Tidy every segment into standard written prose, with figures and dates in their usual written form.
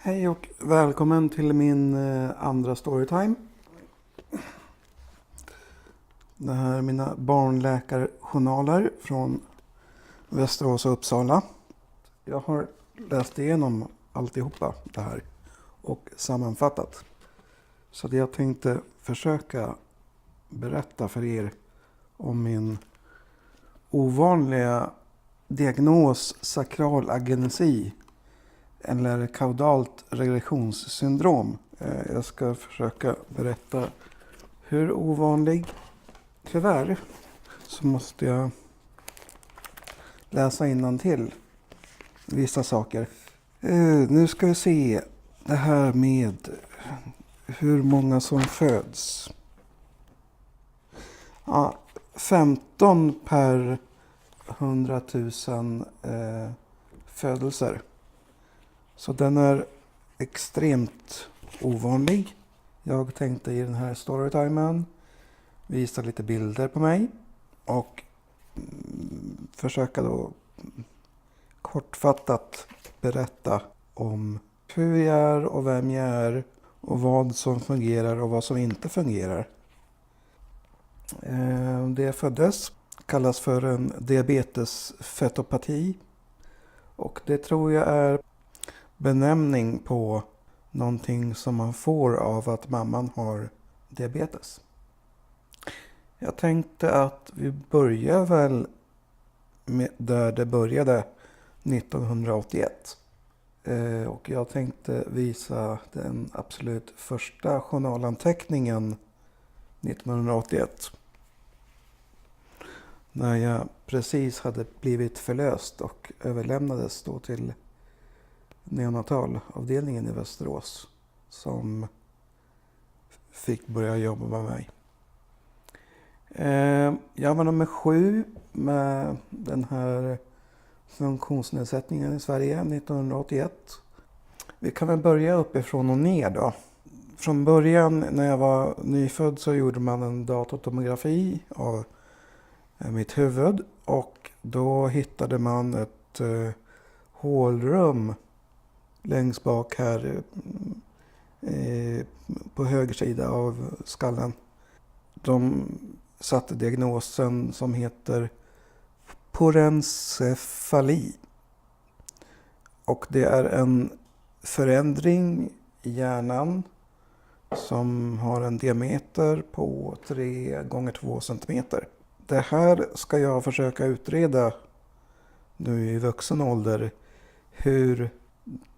Hej och välkommen till min andra storytime. Det här är mina barnläkarjournaler från Västerås och Uppsala. Jag har läst igenom alltihopa det här och sammanfattat. Så jag tänkte försöka berätta för er om min ovanliga diagnos sakral agenesi eller kaudalt regressionssyndrom. Jag ska försöka berätta hur ovanlig. Tyvärr så måste jag läsa innantill vissa saker. Nu ska vi se det här med hur många som föds. 15 per 100 000 födelser. Så den är extremt ovanlig. Jag tänkte i den här storytimen visa lite bilder på mig och försöka då kortfattat berätta om hur jag är och vem jag är och vad som fungerar och vad som inte fungerar. Det jag föddes kallas för en diabetesfetopati och det tror jag är benämning på någonting som man får av att mamman har diabetes. Jag tänkte att vi börjar väl med där det började 1981. Och jag tänkte visa den absolut första journalanteckningen 1981. När jag precis hade blivit förlöst och överlämnades då till neonatalavdelningen i Västerås som fick börja jobba med mig. Jag var nummer 7 med den här funktionsnedsättningen i Sverige 1981. Vi kan väl börja uppifrån och ner då. Från början när jag var nyfödd så gjorde man en datortomografi av mitt huvud och då hittade man ett hålrum längst bak här på höger sida av skallen. De satte diagnosen som heter porencefali. Och det är en förändring i hjärnan som har en diameter på 3 gånger 2 centimeter. Det här ska jag försöka utreda nu i vuxen ålder hur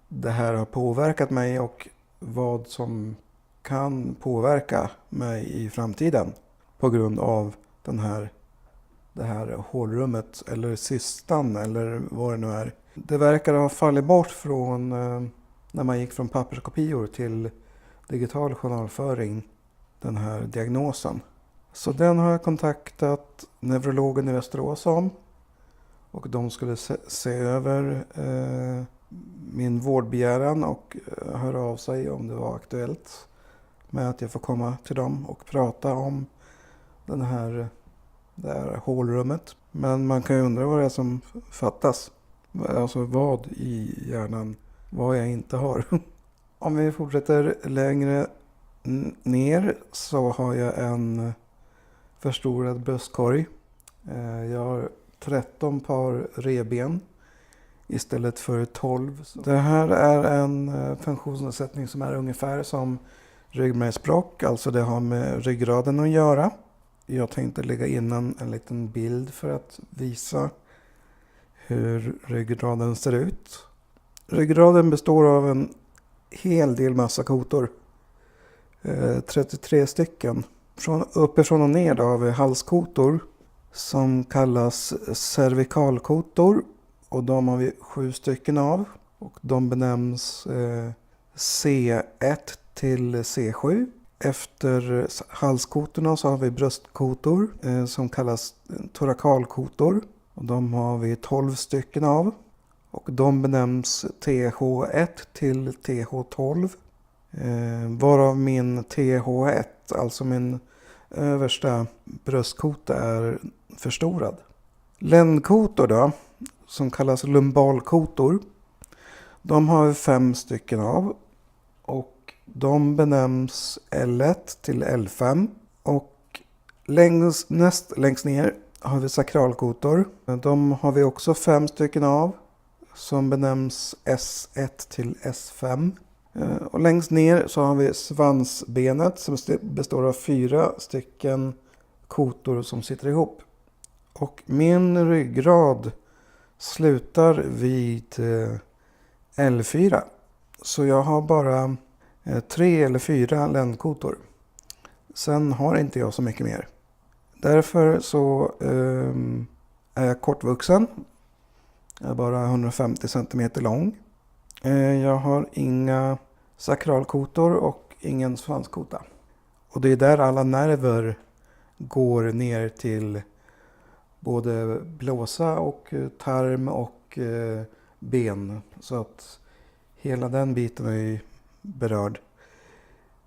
det här har påverkat mig och vad som kan påverka mig i framtiden på grund av det här hålrummet eller cystan eller vad det nu är. Det verkar ha fallit bort från när man gick från papperskopior till digital journalföring, den här diagnosen. Så den har jag kontaktat neurologen i Västerås om och de skulle se över min vårdbegäran och höra av sig om det var aktuellt med att jag får komma till dem och prata om det här hålrummet. Men man kan ju undra vad det är som fattas. Alltså vad i hjärnan, vad jag inte har. Om vi fortsätter längre ner så har jag en förstorad bröstkorg. Jag har 13 par revben istället för 12. Det här är en funktionsnedsättning som är ungefär som ryggmärgsbråck, alltså det har med ryggraden att göra. Jag tänkte lägga in en liten bild för att visa hur ryggraden ser ut. Ryggraden består av en hel del massa kotor. 33 stycken. Uppifrån och ner då har vi halskotor som kallas cervikalkotor. Och de har vi 7 stycken av. Och de benämns C1 till C7. Efter halskotorna så har vi bröstkotor som kallas torakalkotor. Och de har vi 12 stycken av. Och de benämns TH1 till TH12. Varav min TH1, alltså min översta bröstkota, är förstorad. Ländkotor då, som kallas lumbalkotor. De har vi 5 stycken av och de benämns L1 till L5 och näst längst ner har vi sakralkotor. De har vi också 5 stycken av som benämns S1 till S5. Och längst ner så har vi svansbenet som består av 4 stycken kotor som sitter ihop. Och min ryggrad slutar vid L4. Så jag har bara 3 eller 4 ländkotor. Sen har inte jag så mycket mer. Därför så är jag kortvuxen. Jag är bara 150 cm lång. Jag har inga sakralkotor och ingen svanskota. Och det är där alla nerver går ner till både blåsa och tarm och ben. Så att hela den biten är ju berörd.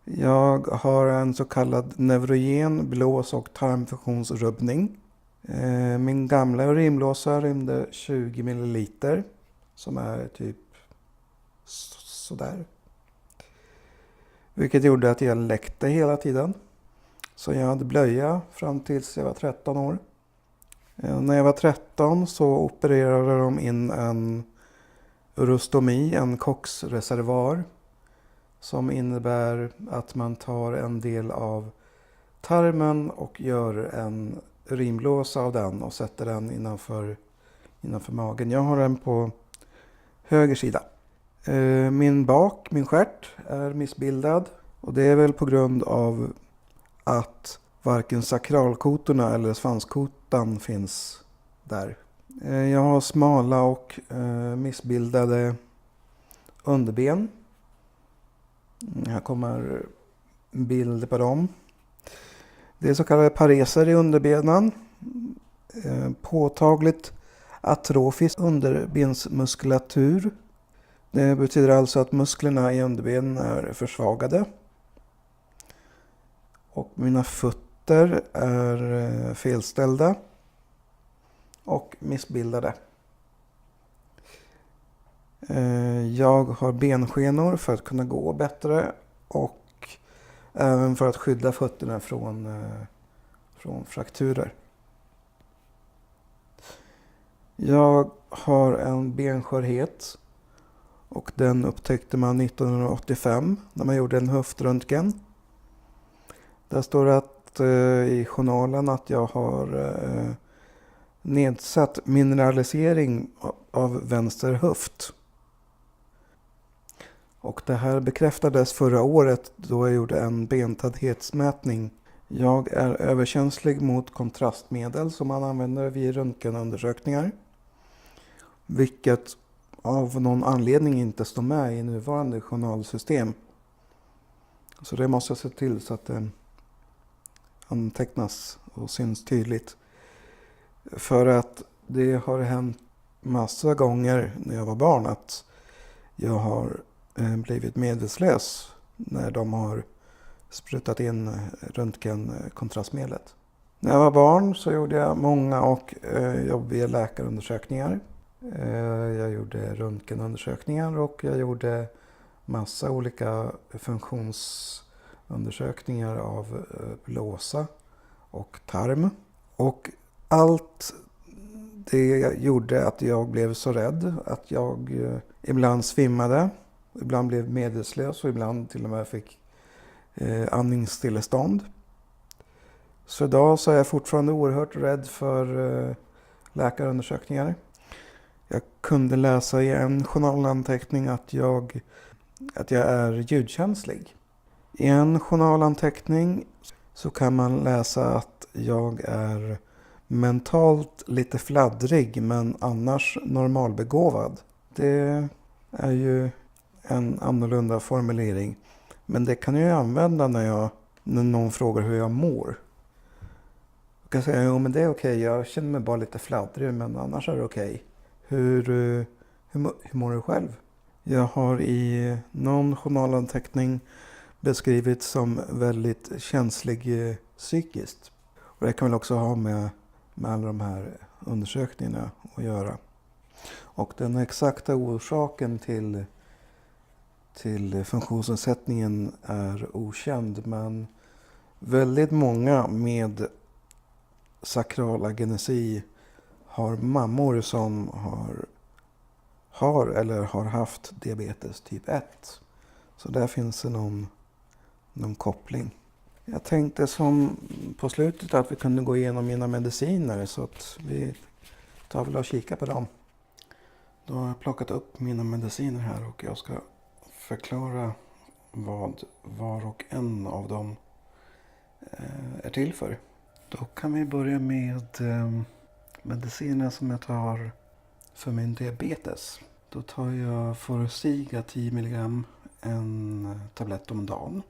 Jag har en så kallad neurogen blås- och tarmfunktionsrubbning. Min gamla urinblåsa rymde 20 milliliter som är typ sådär. Vilket gjorde att jag läckte hela tiden. Så jag hade blöja fram tills jag var 13 år. När jag var 13 så opererade de in en urostomi, en koksreservoar. Som innebär att man tar en del av tarmen och gör en urinblåsa av den och sätter den innanför magen. Jag har den på höger sida. Min stjärt är missbildad och det är väl på grund av att varken sakralkotorna eller svanskotan finns där. Jag har smala och missbildade underben. Här kommer bilder på dem. Det är så kallade pareser i underbenen. Påtagligt atrofisk underbensmuskulatur. Det betyder alltså att musklerna i underbenen är försvagade. Och mina fötter är felställda och missbildade. Jag har benskenor för att kunna gå bättre och även för att skydda fötterna från frakturer. Jag har en benskörhet och den upptäckte man 1985 när man gjorde en höftröntgen. Där står att i journalen att jag har nedsatt mineralisering av vänster höft. Och det här bekräftades förra året då jag gjorde en bentäthetsmätning. Jag är överkänslig mot kontrastmedel som man använder vid röntgenundersökningar. Vilket av någon anledning inte står med i nuvarande journalsystem. Så det måste jag se till så att det antecknas och syns tydligt. För att det har hänt massa gånger när jag var barn att jag har blivit medvetslös när de har sprutat in röntgenkontrastmedlet. När jag var barn så gjorde jag många och jobbiga läkarundersökningar. Jag gjorde röntgenundersökningar och jag gjorde massa olika funktionsundersökningar av blåsa och tarm. Och allt det gjorde att jag blev så rädd att jag ibland svimmade, ibland blev medvetslös och ibland till och med fick andningsstillestånd. Så idag så är jag fortfarande oerhört rädd för läkarundersökningar. Jag kunde läsa i en journalanteckning att jag är ljudkänslig. I en journalanteckning så kan man läsa att jag är mentalt lite fladdrig men annars normalbegåvad. Det är ju en annorlunda formulering. Men det kan jag ju använda när någon frågar hur jag mår. Jag kan säga, jo men det är okej. Jag känner mig bara lite fladdrig men annars är det okej. Hur mår du själv? Jag har i någon journalanteckning beskrivits som väldigt känslig psykiskt. Och det kan väl också ha med alla de här undersökningarna att göra. Och den exakta orsaken till funktionsnedsättningen är okänd, men väldigt många med sakralagenesi har mammor som har eller har haft diabetes typ 1. Så där finns det någon koppling. Jag tänkte som på slutet att vi kunde gå igenom mina mediciner, så att vi tar väl och kika på dem. Då har jag plockat upp mina mediciner här och jag ska förklara vad var och en av dem är till för. Då kan vi börja med mediciner som jag tar för min diabetes. Då tar jag Forxiga 10 mg, en tablett om dagen.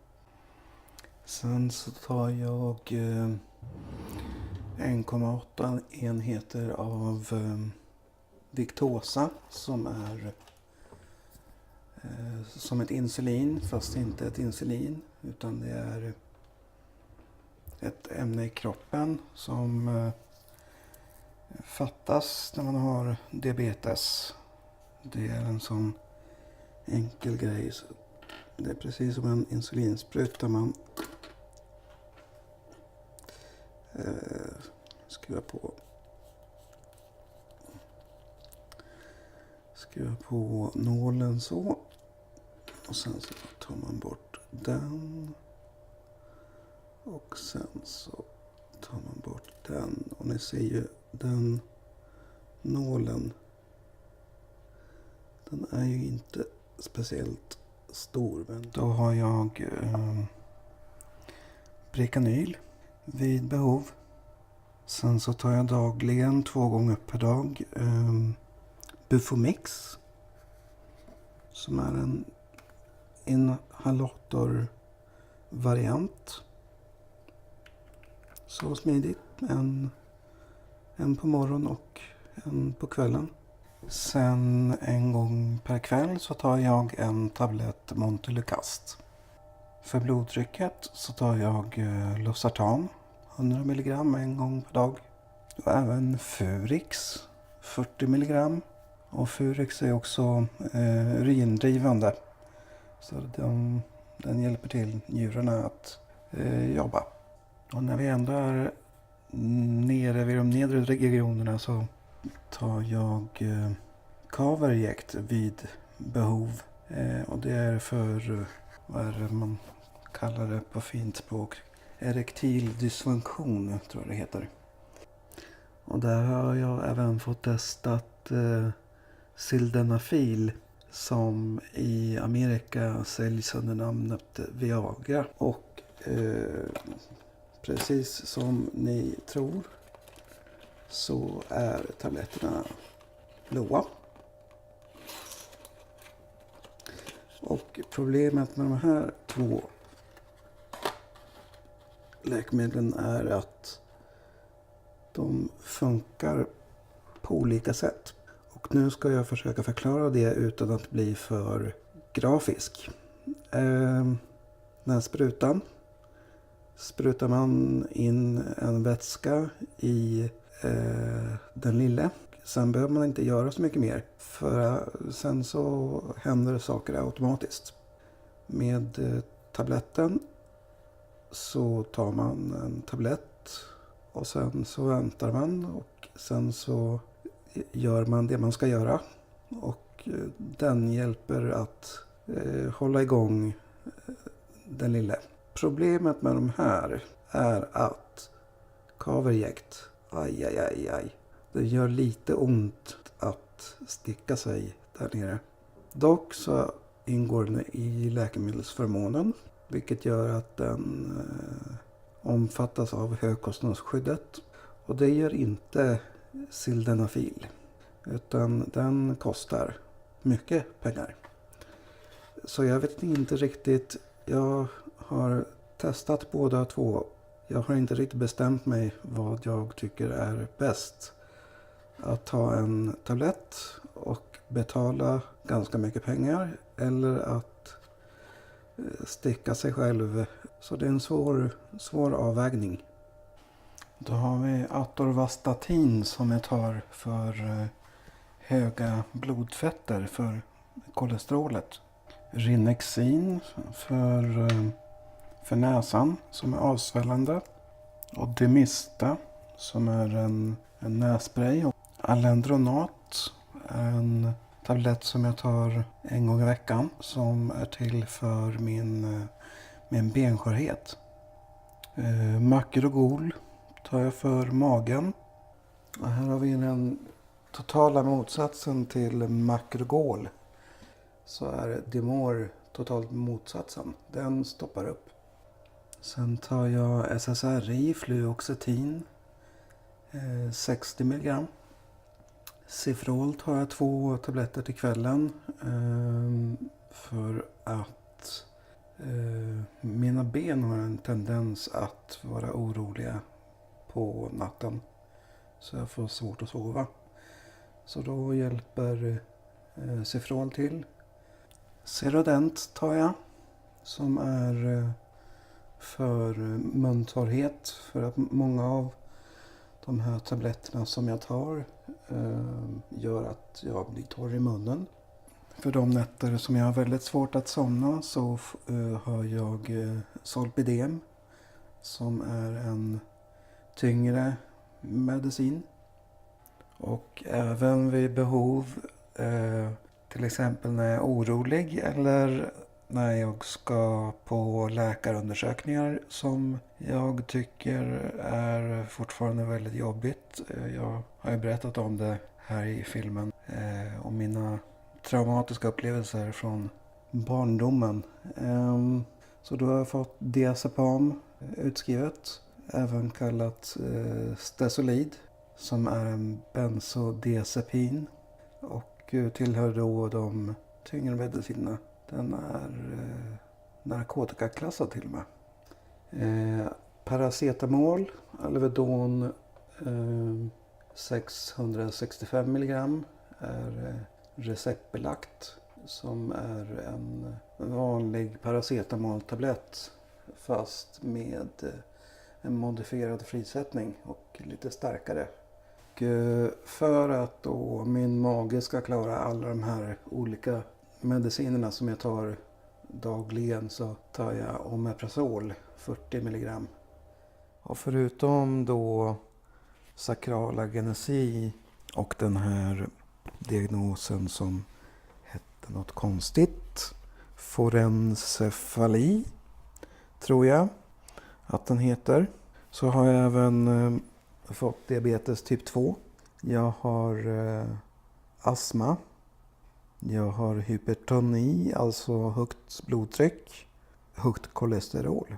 Sen så tar jag 1,8 enheter av Victoza som är som ett insulin, fast inte ett insulin, utan det är ett ämne i kroppen som fattas när man har diabetes. Det är en sån enkel grej. Det är precis som en insulinspruta man skruvar på nålen så. Och sen så tar man bort den. Och sen så tar man bort den. Och ni ser ju den nålen. Den är ju inte speciellt stor. Men då har jag Bricanyl vid behov. Sen så tar jag dagligen 2 gånger per dag Bufomix. Som är en inhalatorvariant. Så smidigt. En på morgonen och en på kvällen. Sen en gång per kväll så tar jag en tablett Montelukast. För blodtrycket så tar jag Losartan 100 mg en gång per dag. Och även Furix 40 mg. Och Furix är också urindrivande. Så den hjälper till njurarna att jobba. Och när vi ändå är nere vid de nedre regionerna så tar jag Kaverjekt vid behov. Och det är för, vad är det man kallar det på fint språk? Erektil dysfunktion tror jag det heter. Och där har jag även fått testat Sildenafil som i Amerika säljs under namnet Viagra. Och precis som ni tror så är tabletterna blåa. Och problemet med de här 2 läkemedlen är att de funkar på olika sätt. Och nu ska jag försöka förklara det utan att bli för grafisk. Den här sprutar man in en vätska i den lille. Sen behöver man inte göra så mycket mer. För sen så händer saker automatiskt. Med tabletten så tar man en tablett och sen så väntar man och sen så gör man det man ska göra. Och den hjälper att hålla igång den lille. Problemet med de här är att Kaverjekt, aj. Det gör lite ont att sticka sig där nere. Dock så ingår den i läkemedelsförmånen, vilket gör att den omfattas av högkostnadsskyddet. Och det gör inte Sildenafil, utan den kostar mycket pengar. Så jag vet inte riktigt, jag har testat båda 2. Jag har inte riktigt bestämt mig vad jag tycker är bäst. Att ta en tablett och betala ganska mycket pengar eller att sticka sig själv. Så det är en svår avvägning. Då har vi Atorvastatin som jag tar för höga blodfetter för kolesterolet. Rinexin för näsan som är avsvällande. Och Demista som är en nässpray. Och Alendronat är en tablett som jag tar en gång i veckan som är till för min benskörhet. Macrogol tar jag för magen. Och här har vi den totala motsatsen till Macrogol. Så är Dimor totalt motsatsen. Den stoppar upp. Sen tar jag SSRI, fluoxetin, 60 mg. Cifrol tar jag 2 tabletter till kvällen för att mina ben har en tendens att vara oroliga på natten. Så jag får svårt att sova. Så då hjälper Cifrol till. Serodent tar jag som är för muntorrhet. För att många av de här tabletterna som jag tar gör att jag blir torr i munnen. För de nätter som jag har väldigt svårt att somna så har jag Zolpidem som är en tyngre medicin. Och även vid behov, till exempel när jag är orolig eller när jag ska på läkarundersökningar som jag tycker är fortfarande väldigt jobbigt. Jag har ju berättat om det här i filmen. Om mina traumatiska upplevelser från barndomen. Så då har jag fått diazepam utskrivet. Även kallat Stesolid. Som är en benzodiazepin. Och tillhör då de tyngre medicinerna. Den är narkotikaklassad till och med. Paracetamol, Alvedon 665 mg är receptbelagt. Som är en vanlig paracetamoltablett fast med en modifierad frisättning och lite starkare. Och för att då min mage ska klara alla de här olika medicinerna som jag tar dagligen så tar jag Omeprazol 40 mg. Och förutom då sakralagenesi och den här diagnosen som hette något konstigt, forencefali tror jag att den heter, så har jag även fått diabetes typ 2. Jag har astma. Jag har hypertoni, alltså högt blodtryck, högt kolesterol.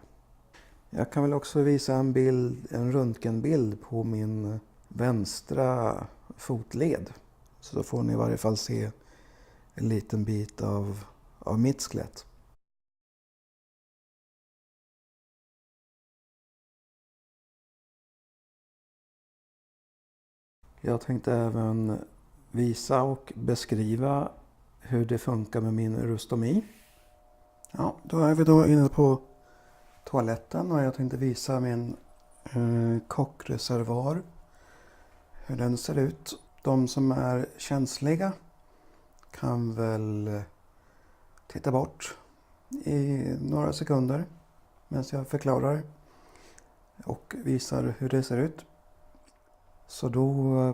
Jag kan väl också visa en röntgenbild på min vänstra fotled. Så då får ni i varje fall se en liten bit av mitt skelett. Jag tänkte även visa och beskriva hur det funkar med min urostomi. Ja, då är vi då inne på toaletten och jag tänkte visa min kockreservoar. Hur den ser ut. De som är känsliga kan väl titta bort i några sekunder medan jag förklarar och visar hur det ser ut. Så då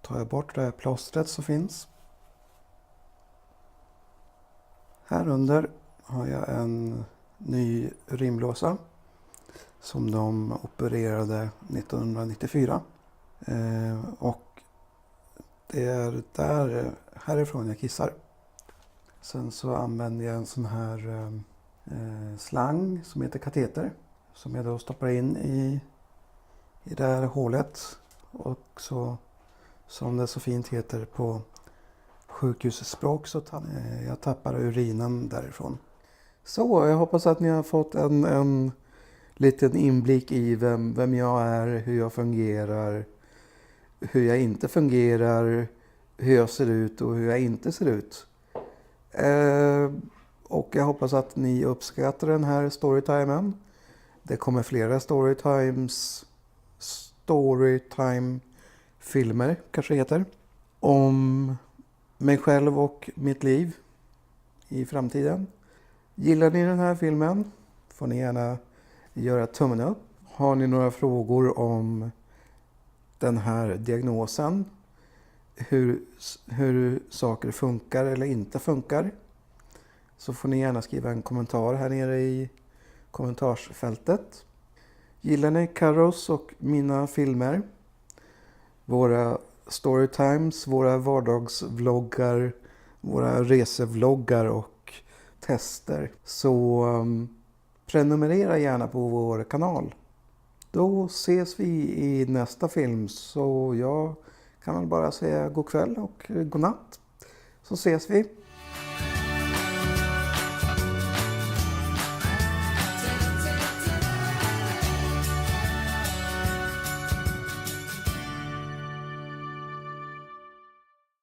tar jag bort det här plåstret som finns. Här under har jag en ny urinblåsa som de opererade 1994. Och det är härifrån jag kissar. Sen så använder jag en sån här slang som heter kateter. Som jag då stoppar in i det här hålet. Och så, som det så fint heter på sjukhusspråk, så jag tappar urinen därifrån. Så jag hoppas att ni har fått en liten inblick i vem jag är, hur jag fungerar, hur jag inte fungerar, hur jag ser ut och hur jag inte ser ut. Och jag hoppas att ni uppskattar den här storytimen. Det kommer flera storytime-filmer kanske heter. om mig själv och mitt liv i framtiden. Gillar ni den här filmen får ni gärna göra tummen upp. Har ni några frågor om den här diagnosen, hur saker funkar eller inte funkar, så får ni gärna skriva en kommentar här nere i kommentarsfältet. Gillar ni Carros och mina filmer, våra storytimes, våra vardagsvloggar, våra resevloggar och tester, så prenumerera gärna på vår kanal. Då ses vi i nästa film, så jag kan väl bara säga god kväll och god natt. Så ses vi.